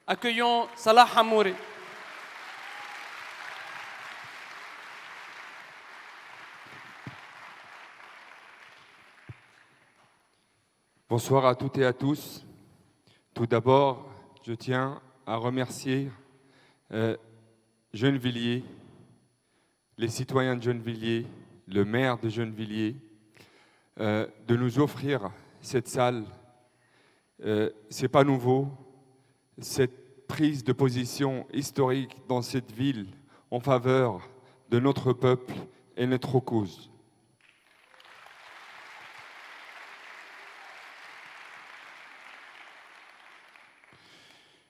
Accueillons Salah Hamouri. Bonsoir à toutes et à tous. Tout d'abord, je tiens à remercier Gennevilliers, les citoyens de Gennevilliers, le maire de Gennevilliers, de nous offrir cette salle. C'est pas nouveau, cette prise de position historique dans cette ville en faveur de notre peuple et notre cause.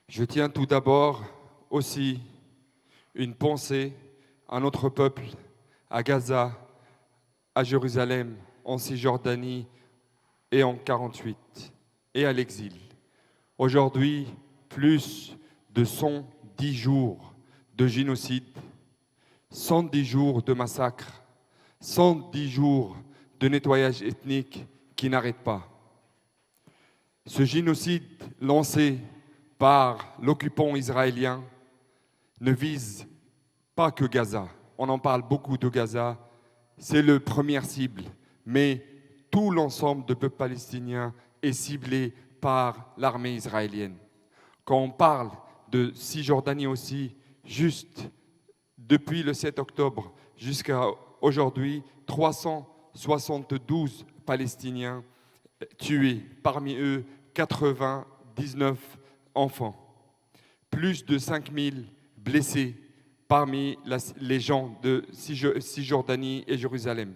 Je tiens tout d'abord aussi une pensée à notre peuple, à Gaza, à Jérusalem, en Cisjordanie et en 48, et à l'exil. Aujourd'hui, plus de 110 jours de génocide, 110 jours de massacre, 110 jours de nettoyage ethnique qui n'arrête pas. Ce génocide lancé par l'occupant israélien ne vise pas que Gaza. On en parle beaucoup de Gaza, c'est le première cible, mais tout l'ensemble du peuple palestinien est ciblé par l'armée israélienne. Quand on parle de Cisjordanie aussi, juste depuis le 7 octobre jusqu'à aujourd'hui, 372 Palestiniens tués, parmi eux 99 enfants, plus de 5000 blessés parmi les gens de Cisjordanie et Jérusalem.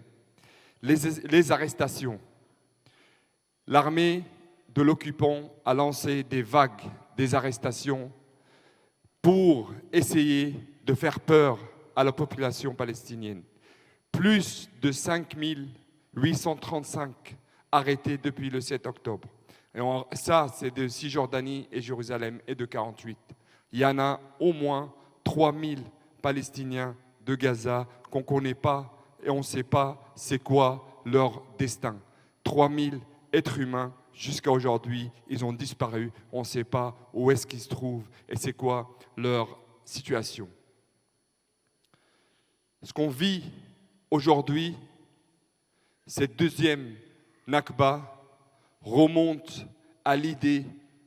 Les arrestations. L'armée de l'occupant a lancé des vagues, des arrestations pour essayer de faire peur à la population palestinienne. Plus de 5835 arrêtés depuis le 7 octobre. Et ça, c'est de Cisjordanie et Jérusalem et de 48. Il y en a au moins 3000 Palestiniens de Gaza qu'on ne connaît pas et on ne sait pas c'est quoi leur destin. 3000 êtres humains, jusqu'à aujourd'hui, ils ont disparu. On ne sait pas où est-ce qu'ils se trouvent et c'est quoi leur situation. Ce qu'on vit aujourd'hui, cette deuxième Nakba, remonte à l'idée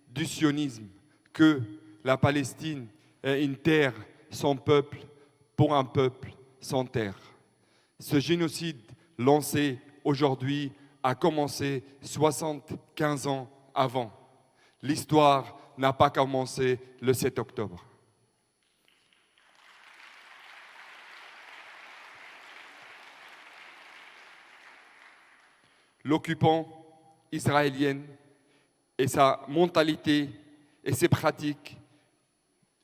du sionisme, que la Palestine est une terre sans peuple pour un peuple sans terre. Ce génocide lancé aujourd'hui a commencé 75 ans avant. L'histoire n'a pas commencé le 7 octobre. L'occupant israélien et sa mentalité et ses pratiques,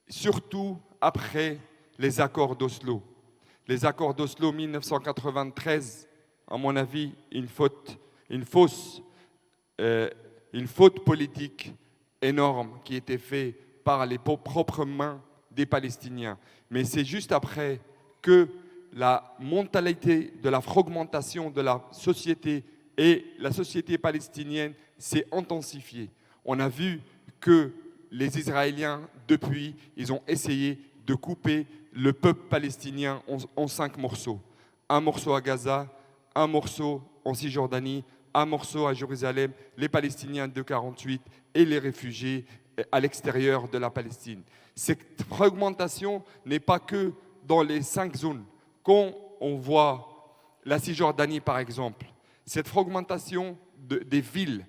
surtout après les accords d'Oslo. Les accords d'Oslo 1993, à mon avis, une faute politique énorme qui était faite par les propres mains des Palestiniens. Mais c'est juste après que la mentalité de la fragmentation de la société et la société palestinienne s'est intensifiée. On a vu que les Israéliens, depuis, ils ont essayé de couper le peuple palestinien en 5 morceaux. Un morceau à Gaza, un morceau en Cisjordanie, un morceau à Jérusalem, les Palestiniens de 48 et les réfugiés à l'extérieur de la Palestine. Cette fragmentation n'est pas que dans les 5 zones. Quand on voit la Cisjordanie, par exemple, cette fragmentation des villes,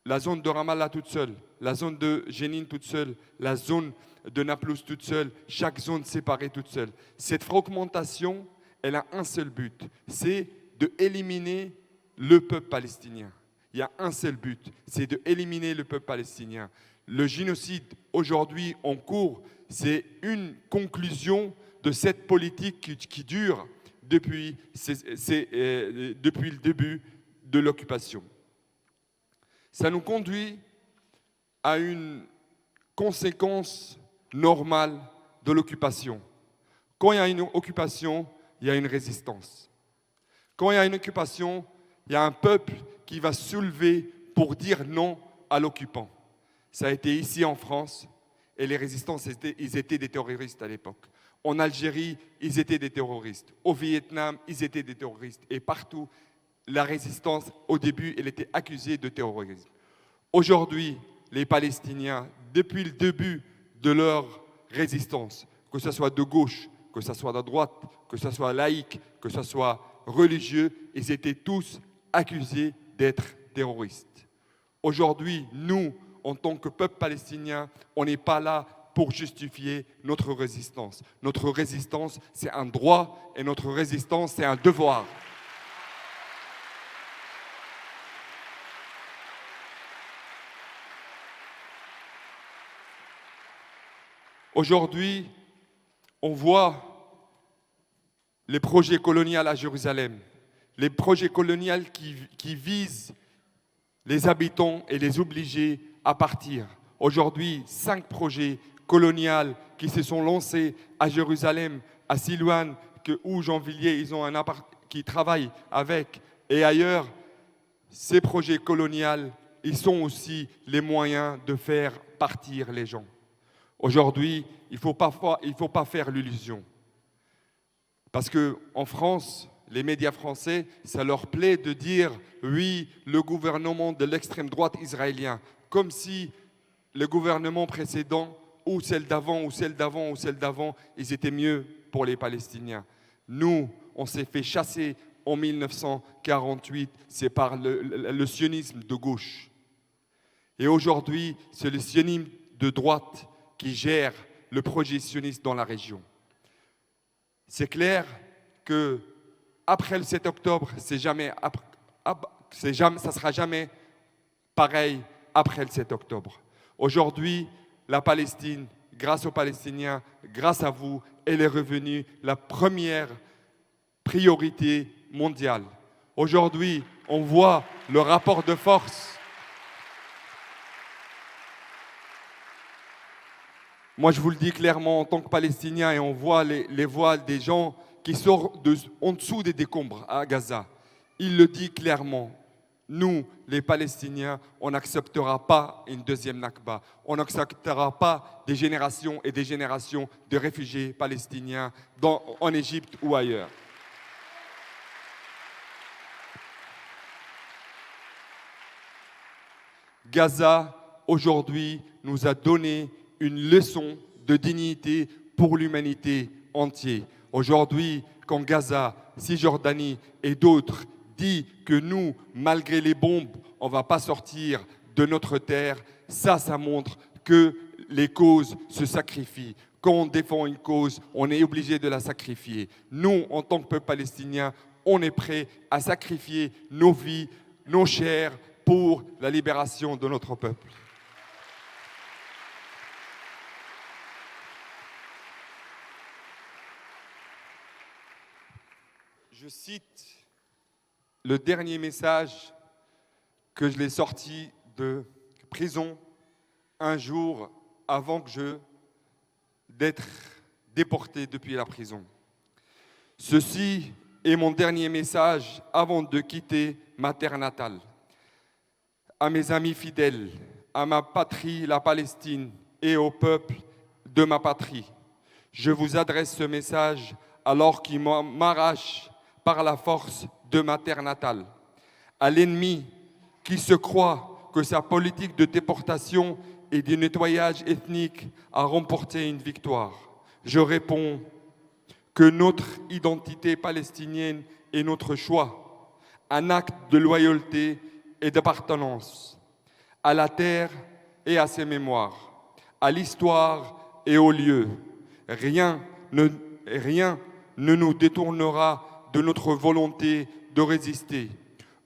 la zone de Ramallah toute seule, la zone de Jenin toute seule, la zone de Naplouse toute seule, chaque zone séparée toute seule. Cette fragmentation, elle a un seul but, c'est d'éliminer le peuple palestinien. Il y a un seul but, c'est d'éliminer le peuple palestinien. Le génocide aujourd'hui en cours, c'est une conclusion de cette politique qui dure depuis le début de l'occupation. Ça nous conduit à une conséquence normale de l'occupation. Quand il y a une occupation, il y a une résistance. Quand il y a une occupation, il y a un peuple qui va se soulever pour dire non à l'occupant. Ça a été ici en France Et les résistants, ils étaient des terroristes à l'époque. En Algérie, ils étaient des terroristes. Au Vietnam, ils étaient des terroristes. Et partout, la résistance, au début, elle était accusée de terrorisme. Aujourd'hui, les Palestiniens, depuis le début de leur résistance, que ce soit de gauche, que ce soit de droite, que ce soit laïque, que ce soit religieux, ils étaient tous accusés d'être terroristes. Aujourd'hui, nous, en tant que peuple palestinien, on n'est pas là pour justifier notre résistance. Notre résistance, c'est un droit et notre résistance, c'est un devoir. Aujourd'hui, on voit les projets coloniaux à Jérusalem, les projets coloniaux qui visent les habitants et les obliger à partir. Aujourd'hui, 5 projets coloniaux qui se sont lancés à Jérusalem, à Silouane, où Jean Villiers, ils ont un qui travaillent avec, et ailleurs. Ces projets coloniaux, ils sont aussi les moyens de faire partir les gens. Aujourd'hui, il ne faut pas faire l'illusion. Parce qu'en France, les médias français, ça leur plaît de dire « oui, le gouvernement de l'extrême droite israélien », comme si le gouvernement précédent, ou celle d'avant, ou celle d'avant, ou celle d'avant, ils étaient mieux pour les Palestiniens. Nous, on s'est fait chasser en 1948, c'est par le sionisme de gauche. Et aujourd'hui, c'est le sionisme de droite qui gère le projet sioniste dans la région. C'est clair que après le 7 octobre, ça ne sera jamais pareil après le 7 octobre. Aujourd'hui, la Palestine, grâce aux Palestiniens, grâce à vous, elle est revenue la première priorité mondiale. Aujourd'hui, on voit le rapport de force. Moi, je vous le dis clairement, en tant que Palestinien, et on voit les voiles des gens qui sortent en dessous des décombres à Gaza. Il le dit clairement. Nous, les Palestiniens, on n'acceptera pas une deuxième Nakba. On n'acceptera pas des générations et des générations de réfugiés palestiniens en Égypte ou ailleurs. Gaza, aujourd'hui, nous a donné une leçon de dignité pour l'humanité entière. Aujourd'hui, quand Gaza, Cisjordanie et d'autres disent que nous, malgré les bombes, on ne va pas sortir de notre terre, ça montre que les causes se sacrifient. Quand on défend une cause, on est obligé de la sacrifier. Nous, en tant que peuple palestinien, on est prêt à sacrifier nos vies, nos chairs pour la libération de notre peuple. Je cite le dernier message que je l'ai sorti de prison un jour avant d'être déporté depuis la prison. Ceci est mon dernier message avant de quitter ma terre natale. À mes amis fidèles, à ma patrie, la Palestine, et au peuple de ma patrie, je vous adresse ce message alors qu'il m'arrache par la force de ma terre natale. À l'ennemi qui se croit que sa politique de déportation et de nettoyage ethnique a remporté une victoire, je réponds que notre identité palestinienne est notre choix, un acte de loyauté et d'appartenance à la terre et à ses mémoires, à l'histoire et aux lieux. Rien ne nous détournera de notre volonté de résister.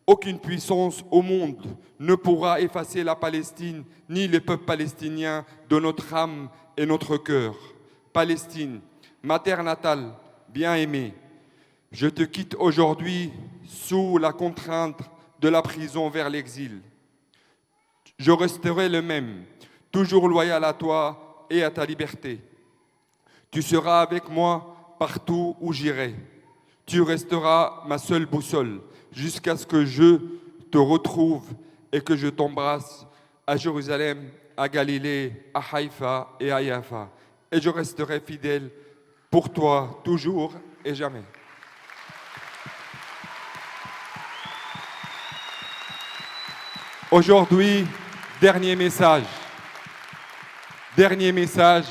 Aucune puissance au monde ne pourra effacer la Palestine ni le peuple palestinien de notre âme et notre cœur. Palestine, ma terre natale, bien-aimée, je te quitte aujourd'hui sous la contrainte de la prison vers l'exil. Je resterai le même, toujours loyal à toi et à ta liberté. Tu seras avec moi partout où j'irai. Tu resteras ma seule boussole jusqu'à ce que je te retrouve et que je t'embrasse à Jérusalem, à Galilée, à Haïfa et à Yafa. Et je resterai fidèle pour toi toujours et jamais. Aujourd'hui, dernier message. Dernier message.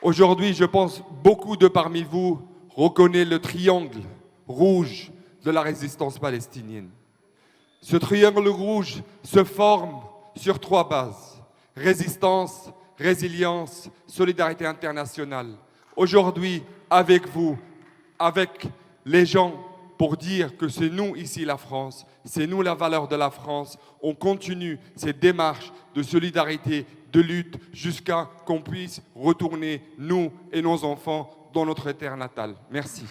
Aujourd'hui, je pense beaucoup de parmi vous reconnaissent le triangle rouge de la résistance palestinienne. Ce triangle rouge se forme sur 3 bases. Résistance, résilience, solidarité internationale. Aujourd'hui, avec vous, avec les gens, pour dire que c'est nous ici la France, c'est nous la valeur de la France. On continue cette démarche de solidarité, de lutte, jusqu'à qu'on puisse retourner, nous et nos enfants, dans notre terre natale. Merci.